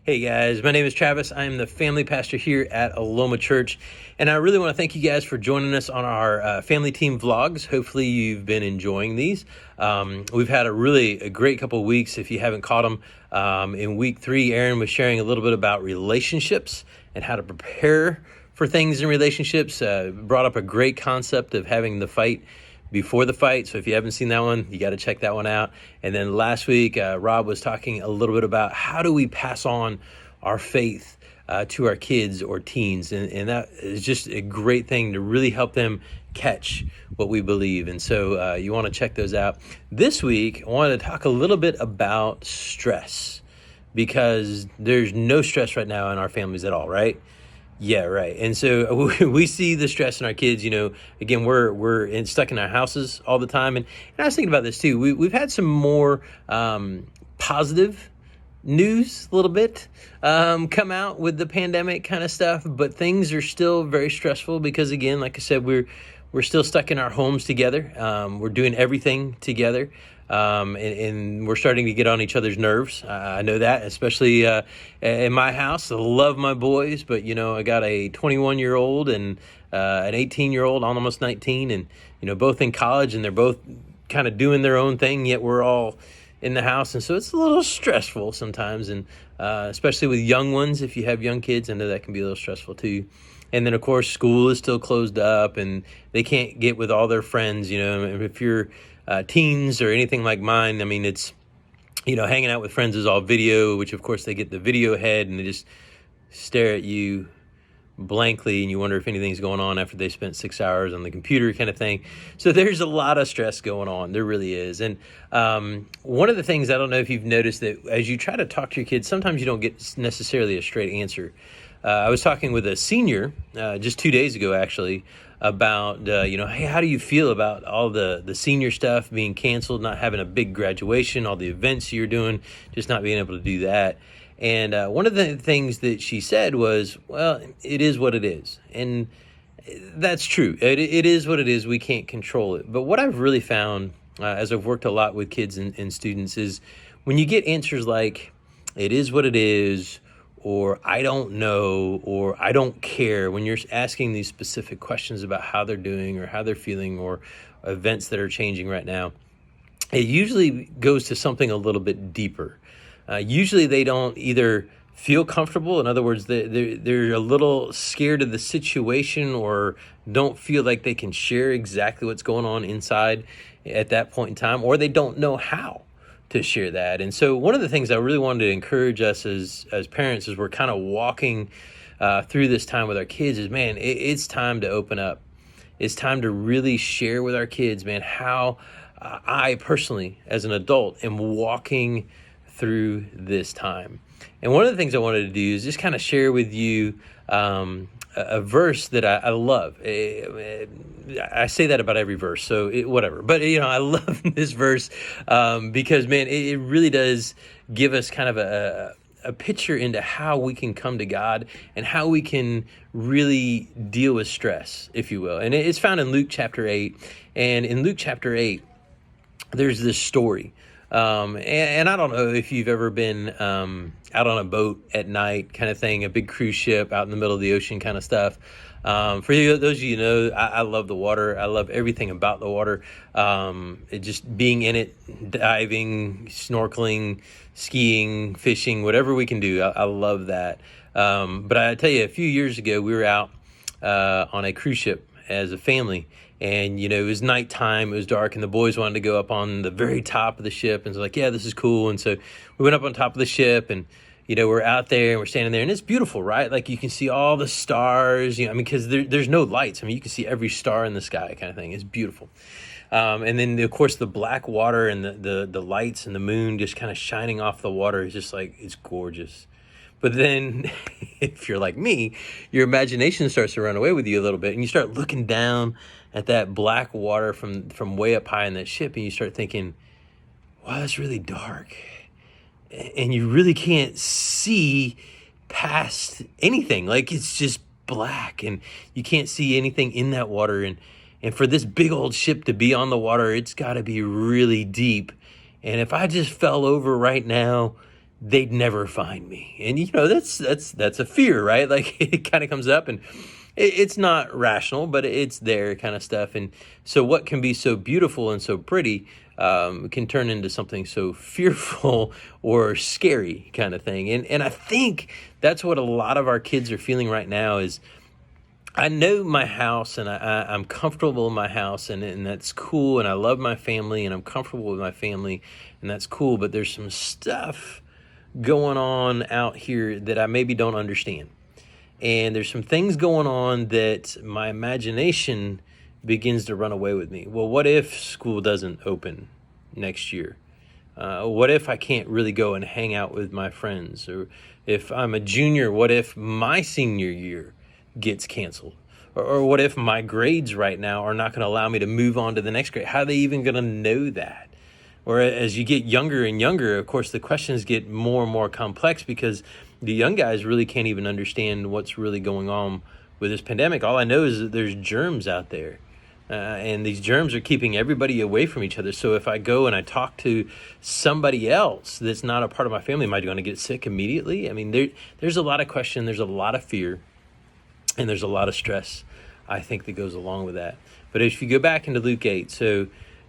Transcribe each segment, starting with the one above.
Hey guys, my name is Travis. I am the family pastor here at Aloma Church, and I really want to thank you guys for joining us on our family team vlogs. Hopefully you've been enjoying these. We've had a great couple of weeks. If you haven't caught them, in week 3, Aaron was sharing a little bit about relationships and how to prepare for things in relationships. Brought up a great concept of having the fight before the fight. So if you haven't seen that one, you got to check that one out. And then last week, Rob was talking a little bit about how do we pass on our faith to our kids or teens. And that is just a great thing to really help them catch what we believe. And so you want to check those out. This week, I wanted to talk a little bit about stress, because there's no stress right now in our families at all, right? Yeah, right. And so we see the stress in our kids. Again, we're stuck in our houses all the time. And I was thinking about this too. We've had some more positive news a little bit come out with the pandemic kind of stuff, but things are still very stressful because, again, like I said, we're still stuck in our homes together. We're doing everything together. And we're starting to get on each other's nerves. I know that, especially in my house. I love my boys, but I got a 21-year-old and an 18-year-old, almost 19, and both in college, and they're both kind of doing their own thing. Yet we're all in the house, and so it's a little stressful sometimes, and especially with young ones. If you have young kids, I know that can be a little stressful too. And then, of course, school is still closed up, and they can't get with all their friends. If you're teens or anything like mine, I mean, it's, hanging out with friends is all video, which of course they get the video head and they just stare at you blankly, and you wonder if anything's going on after they spent 6 hours on the computer kind of thing. So there's a lot of stress going on. There really is. And one of the things, I don't know if you've noticed, that as you try to talk to your kids, sometimes you don't get necessarily a straight answer. I was talking with a senior just 2 days ago, actually, about, hey, how do you feel about all the senior stuff being canceled, not having a big graduation, all the events you're doing, just not being able to do that. And one of the things that she said was, well, it is what it is. And that's true. It is what it is. We can't control it. But what I've really found, as I've worked a lot with kids and students, is when you get answers like, it is what it is, or I don't know, or I don't care, when you're asking these specific questions about how they're doing or how they're feeling or events that are changing right now, it usually goes to something a little bit deeper. Usually they don't either feel comfortable. In other words, they're a little scared of the situation, or don't feel like they can share exactly what's going on inside at that point in time, or they don't know how to share that. And so one of the things I really wanted to encourage us as parents, as we're kind of walking through this time with our kids, is, man, it's time to open up. It's time to really share with our kids, man, how I personally, as an adult, am walking through this time. And one of the things I wanted to do is just kind of share with you a verse that I love. I say that about every verse, so whatever. But, I love this verse because, man, it really does give us kind of a picture into how we can come to God and how we can really deal with stress, if you will. And it's found in Luke chapter 8. And in Luke chapter 8, there's this story. And I don't know if you've ever been out on a boat at night kind of thing, a big cruise ship out in the middle of the ocean kind of stuff. For those of you I love the water. I love everything about the water. Just being in it, diving, snorkeling, skiing, fishing, whatever we can do. I love that. But I tell you, a few years ago, we were out on a cruise ship as a family. And, it was nighttime, it was dark, and the boys wanted to go up on the very top of the ship. And so like, yeah, this is cool. And so we went up on top of the ship, and, we're out there and we're standing there, and it's beautiful, right? Like, you can see all the stars, because there's no lights. You can see every star in the sky kind of thing. It's beautiful. And then, of course, the black water and the lights and the moon just kind of shining off the water is just like, it's gorgeous. But then if you're like me, your imagination starts to run away with you a little bit, and you start looking down at that black water from way up high in that ship, and you start thinking, wow, that's really dark. And you really can't see past anything. Like, it's just black, and you can't see anything in that water. And for this big old ship to be on the water, it's got to be really deep. And if I just fell over right now, they'd never find me. And that's a fear, right? Like it kind of comes up, and it's not rational, but it's there kind of stuff. And so what can be so beautiful and so pretty can turn into something so fearful or scary kind of thing. And I think that's what a lot of our kids are feeling right now is, I know my house, and I'm comfortable in my house, and that's cool, and I love my family, and I'm comfortable with my family, and that's cool, but there's some stuff going on out here that I maybe don't understand. And there's some things going on that my imagination begins to run away with me. Well, what if school doesn't open next year? What if I can't really go and hang out with my friends? Or if I'm a junior, what if my senior year gets canceled? Or what if my grades right now are not going to allow me to move on to the next grade? How are they even going to know that? Or as you get younger and younger, of course, the questions get more and more complex because the young guys really can't even understand what's really going on with this pandemic. All I know is that there's germs out there. And these germs are keeping everybody away from each other. So if I go and I talk to somebody else that's not a part of my family, am I going to get sick immediately? I mean, there's a lot of question, there's a lot of fear, and there's a lot of stress, I think, that goes along with that. But if you go back into Luke 8, so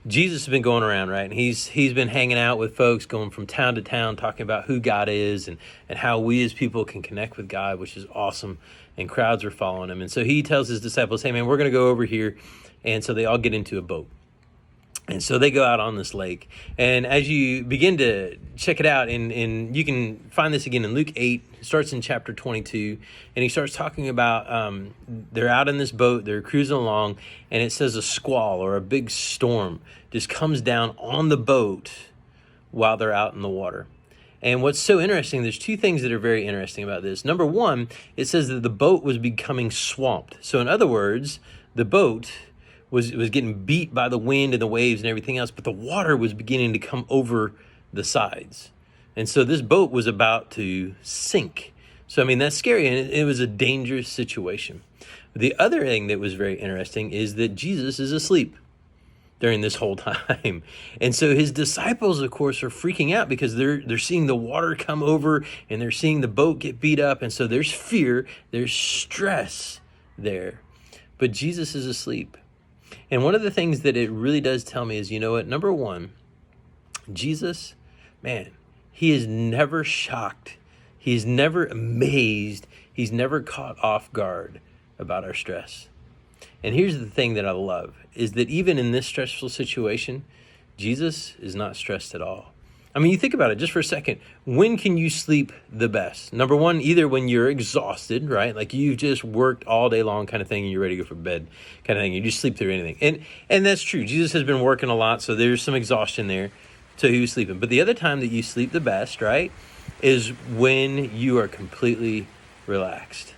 Jesus has been going around, right? And he's been hanging out with folks, going from town to town, talking about who God is and how we as people can connect with God, which is awesome. And crowds are following him. And so he tells his disciples, hey, man, we're going to go over here. And so they all get into a boat. And so they go out on this lake. And as you begin to check it out, and you can find this again in Luke 8, it starts in chapter 22. And he starts talking about they're out in this boat, they're cruising along, and it says a squall or a big storm just comes down on the boat while they're out in the water. And what's so interesting, there's two things that are very interesting about this. Number one, it says that the boat was becoming swamped. So in other words, the boat was getting beat by the wind and the waves and everything else, but the water was beginning to come over the sides. And so this boat was about to sink. So, I mean, that's scary, and it was a dangerous situation. The other thing that was very interesting is that Jesus is asleep during this whole time. And so his disciples, of course, are freaking out because they're seeing the water come over and they're seeing the boat get beat up. And so there's fear, there's stress there. But Jesus is asleep. And one of the things that it really does tell me is, you know what? Number one, Jesus, man, he is never shocked. He's never amazed. He's never caught off guard about our stress. And here's the thing that I love, is that even in this stressful situation, Jesus is not stressed at all. I mean, you think about it just for a second. When can you sleep the best? Number one, either when you're exhausted, right? Like you've just worked all day long kind of thing and you're ready to go for bed kind of thing. You just sleep through anything. And that's true. Jesus has been working a lot, so there's some exhaustion there. So he was sleeping. But the other time that you sleep the best, right, is when you are completely relaxed.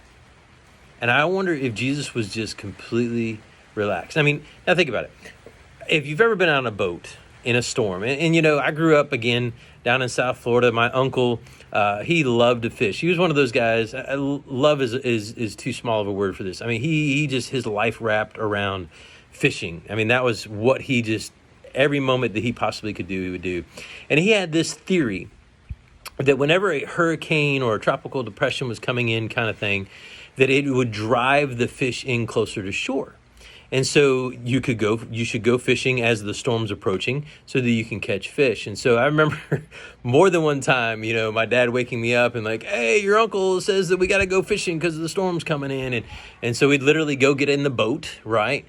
And I wonder if Jesus was just completely relaxed. I mean, now think about it. If you've ever been on a boat in a storm, and you know, I grew up again down in South Florida. My uncle, he loved to fish. He was one of those guys. Love is too small of a word for this. I mean, he just, his life wrapped around fishing. I mean, that was what he just, every moment that he possibly could do, he would do. And he had this theory that whenever a hurricane or a tropical depression was coming in kind of thing, that it would drive the fish in closer to shore. And so you should go fishing as the storm's approaching so that you can catch fish. And so I remember more than one time, you know, my dad waking me up and like, hey, your uncle says that we got to go fishing because the storm's coming in. And so we'd literally go get in the boat, right?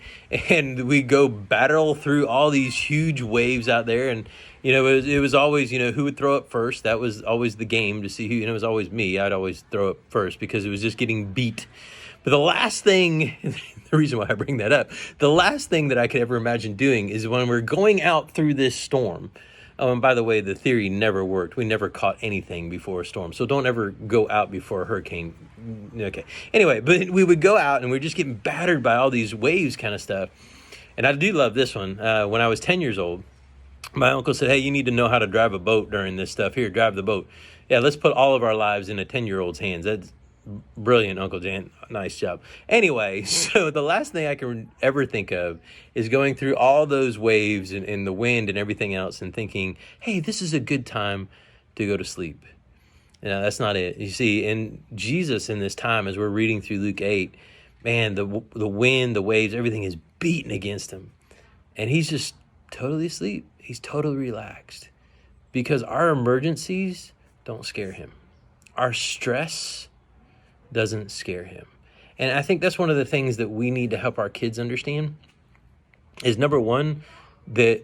And we'd go battle through all these huge waves out there. And, you know, it was always, you know, who would throw up first. That was always the game to see who, and it was always me. I'd always throw up first because it was just getting beat. But the last thing, the reason why I bring that up, the last thing that I could ever imagine doing is when we're going out through this storm. Oh, and by the way, the theory never worked. We never caught anything before a storm. So don't ever go out before a hurricane. Okay. Anyway, but we would go out and we're just getting battered by all these waves kind of stuff. And I do love this one. When I was 10 years old, my uncle said, hey, you need to know how to drive a boat during this stuff. Here, drive the boat. Yeah, let's put all of our lives in a 10-year-old's hands. That's brilliant, Uncle Jan. Nice job. Anyway, so the last thing I can ever think of is going through all those waves and the wind and everything else and thinking, hey, this is a good time to go to sleep. That's not it. You see, and Jesus in this time, as we're reading through Luke 8, man, the wind, the waves, everything is beating against him. And he's just totally asleep. He's totally relaxed because our emergencies don't scare him. Our stress doesn't scare him. And I think that's one of the things that we need to help our kids understand is, number one, that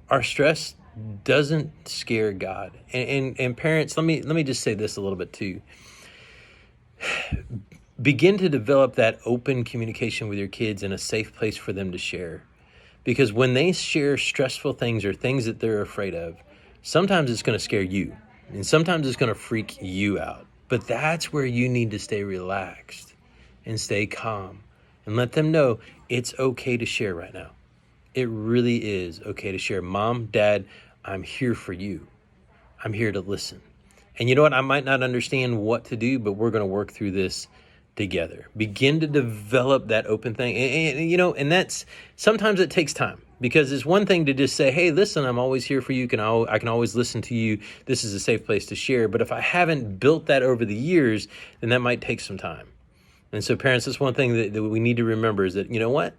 our stress doesn't scare God. And parents, let me just say this a little bit too. Begin to develop that open communication with your kids in a safe place for them to share. Because when they share stressful things or things that they're afraid of, sometimes it's going to scare you and sometimes it's going to freak you out. But that's where you need to stay relaxed and stay calm and let them know it's okay to share right now. It really is okay to share. Mom, Dad, I'm here for you. I'm here to listen. And you know what? I might not understand what to do, but we're going to work through this together. Begin to develop that open thing. And that's, sometimes it takes time, because it's one thing to just say, hey, listen, I'm always here for you. I can always listen to you. This is a safe place to share. But if I haven't built that over the years, then that might take some time. And so parents, that's one thing that we need to remember is that, you know what?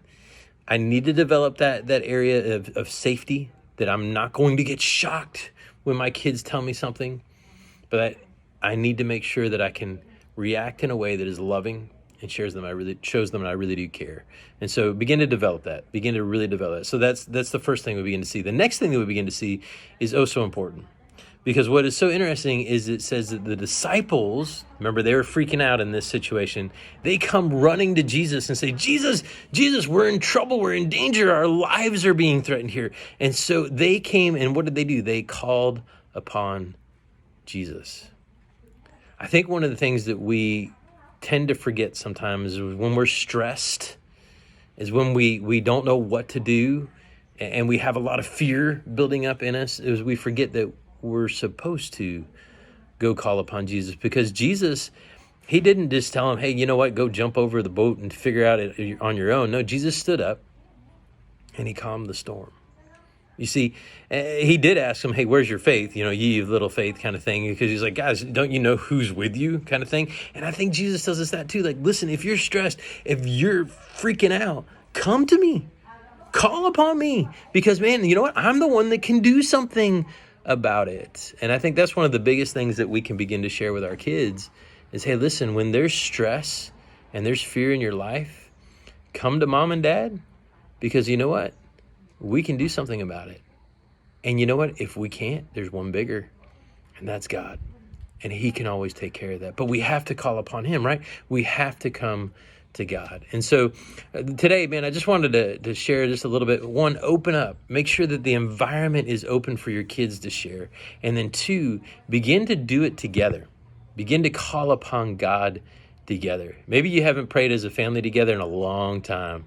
I need to develop that area of safety, that I'm not going to get shocked when my kids tell me something, but I need to make sure that I can react in a way that is loving and shows them I really do care. And so begin to develop that. Begin to really develop that. So that's the first thing we begin to see. The next thing that we begin to see is oh so important. Because what is so interesting is it says that the disciples, remember, they were freaking out in this situation. They come running to Jesus and say, Jesus, we're in trouble. We're in danger. Our lives are being threatened here. And so they came, and what did they do? They called upon Jesus. I think one of the things that we tend to forget sometimes is when we're stressed, is when we don't know what to do, and we have a lot of fear building up in us, is we forget that we're supposed to go call upon Jesus, because Jesus, he didn't just tell him, hey, you know what, go jump over the boat and figure out it on your own. No, Jesus stood up and he calmed the storm. You see, he did ask him, hey, where's your faith? Ye of little faith kind of thing, because he's like, guys, don't you know who's with you kind of thing? And I think Jesus tells us that too. Like, listen, if you're stressed, if you're freaking out, come to me, call upon me, because man, you know what? I'm the one that can do something about it. And I think that's one of the biggest things that we can begin to share with our kids is, hey, listen, when there's stress and there's fear in your life, come to mom and dad, because you know what? We can do something about it. And you know what? If we can't, there's one bigger, and that's God. And he can always take care of that. But we have to call upon him, right? We have to come to God. And so today, man, I just wanted to share just a little bit. One, open up. Make sure that the environment is open for your kids to share. And then two, begin to do it together. Begin to call upon God together. Maybe you haven't prayed as a family together in a long time.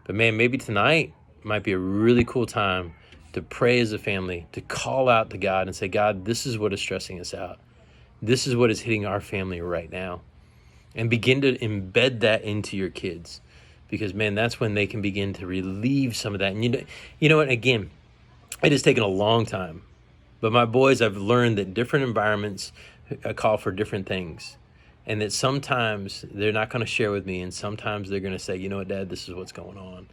But man, maybe tonight might be a really cool time to pray as a family, to call out to God and say, God, this is what is stressing us out. This is what is hitting our family right now. And begin to embed that into your kids, because man, that's when they can begin to relieve some of that. And you know what, again, it has taken a long time, but my boys, I've learned that different environments call for different things, and that sometimes they're not going to share with me, and sometimes they're going to say, you know what, Dad, this is what's going on.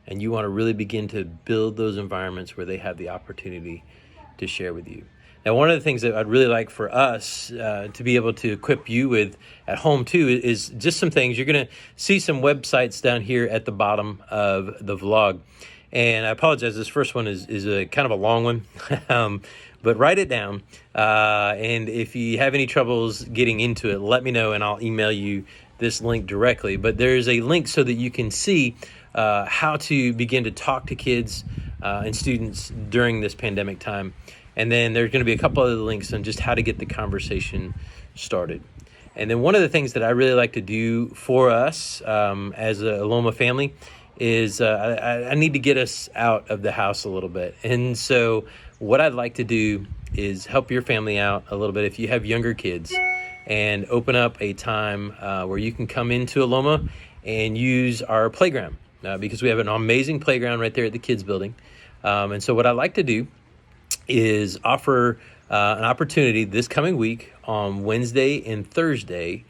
And you want to really begin to build those environments where they have the opportunity to share with you. Now, one of the things that I'd really like for us to be able to equip you with at home too is just some things. You're going to see some websites down here at the bottom of the vlog. And I apologize, this first one is a kind of a long one, but write it down. And if you have any troubles getting into it, let me know and I'll email you this link directly. But there's a link so that you can see how to begin to talk to kids and students during this pandemic time. And then there's going to be a couple other links on just how to get the conversation started. And then one of the things that I really like to do for us as a Aloma family is I need to get us out of the house a little bit. And so what I'd like to do is help your family out a little bit if you have younger kids, and open up a time where you can come into Aloma and use our playground because we have an amazing playground right there at the kids building. And so what I like to do is offer an opportunity this coming week on Wednesday and Thursday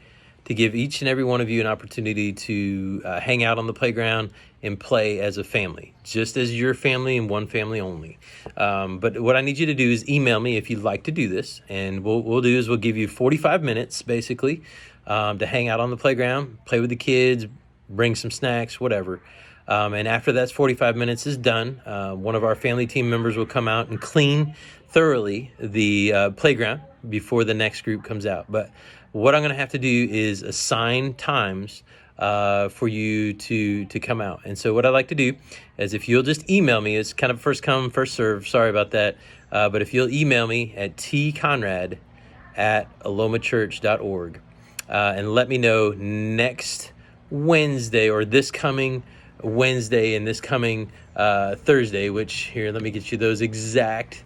to give each and every one of you an opportunity to hang out on the playground and play as a family, just as your family and one family only. But what I need you to do is email me if you'd like to do this, and what we'll do is we'll give you 45 minutes basically to hang out on the playground, play with the kids, bring some snacks, whatever. And after that 45 minutes is done, one of our family team members will come out and clean thoroughly the playground before the next group comes out. But what I'm going to have to do is assign times for you to come out. And so what I like to do is, if you'll just email me, it's kind of first come, first serve. Sorry about that. But if you'll email me at tconrad@alomachurch.org and let me know next Wednesday, or this coming Wednesday and this coming Thursday, which, here, let me get you those exact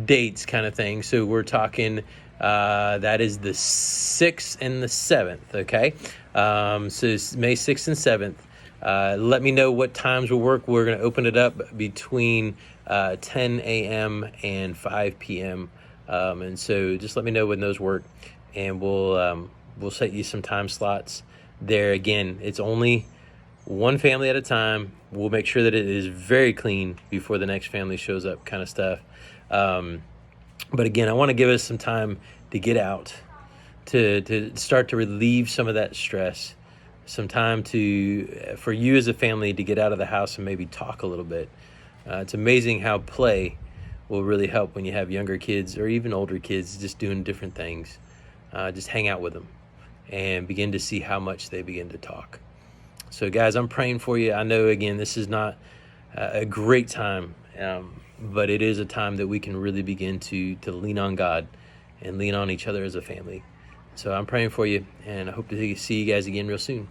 dates kind of thing. So we're talking that is the 6th and the 7th, okay? So it's May 6th and 7th. Let me know what times will work. We're going to open it up between 10 a.m. and 5 p.m. And so just let me know when those work, and we'll set you some time slots there. Again, it's only one family at a time. We'll make sure that it is very clean before the next family shows up, kind of stuff. But again, I want to give us some time to get out, to start to relieve some of that stress, some time for you as a family to get out of the house and maybe talk a little bit. It's amazing how play will really help when you have younger kids or even older kids just doing different things. Just hang out with them and begin to see how much they begin to talk. So guys, I'm praying for you. I know, again, this is not a great time, but it is a time that we can really begin to lean on God and lean on each other as a family. So I'm praying for you, and I hope to see you guys again real soon.